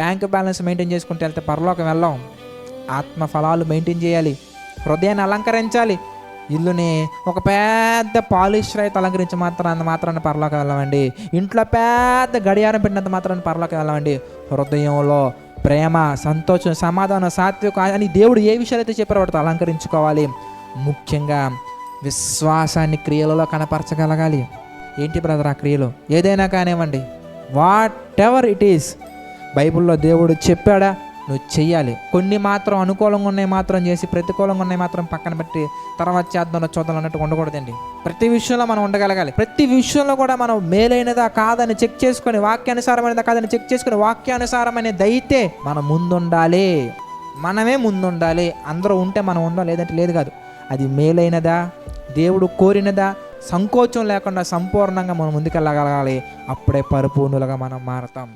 Bank balance maintain చేసుకుంటూ వెళ్తే పరలోకం వెళ్ళాం. ఆత్మ ఫలాలు మెయింటైన్ చేయాలి, హృదయాన్ని అలంకరించాలి. ఇల్లుని ఒక పెద్ద పాలిష్ రైతు అలంకరించి మాత్రాన్ని పరలోకం వెళ్ళమండి. ఇంట్లో పెద్ద గడియారం పెట్టినంత మాత్రాన్ని పరలోకం వెళ్ళమండి. హృదయంలో ప్రేమ, సంతోషం, సమాధానం, సాత్వికం అని దేవుడు ఏ విషయాలు అయితే చెప్పారో వాటితో అలంకరించుకోవాలి. ముఖ్యంగా విశ్వాసాన్ని క్రియలలో కనపరచగలగాలి. ఏంటి బ్రదర్ ఆ క్రియలు? ఏదైనా కానివ్వండి, వాట్ ఎవర్ ఇట్ ఈస్, బైబిల్లో దేవుడు చెప్పాడా నువ్వు చెయ్యాలి. కొన్ని మాత్రం అనుకూలంగా ఉన్నాయి మాత్రం చేసి ప్రతికూలంగా ఉన్నాయి మాత్రం పక్కన పెట్టి తర్వాత చేద్దాం చూద్దాం అన్నట్టు ఉండకూడదండి. ప్రతి విషయంలో మనం ఉండగలగాలి. ప్రతి విషయంలో కూడా మనం మేలైనదా కాదని చెక్ చేసుకొని, వాక్యానుసారమైనదా కాదని చెక్ చేసుకొని, వాక్యానుసారమైనది అయితే మనం ముందుండాలి. మనమే ముందుండాలి. అందరూ ఉంటే మనం ఉందాం, లేదంటే లేదు కాదు. అది మేలైనదా, దేవుడు కోరినదా, సంకోచం లేకుండా సంపూర్ణంగా మనం ముందుకెళ్ళగలగాలి. అప్పుడే పరిపూర్ణులుగా మనం మారతాం.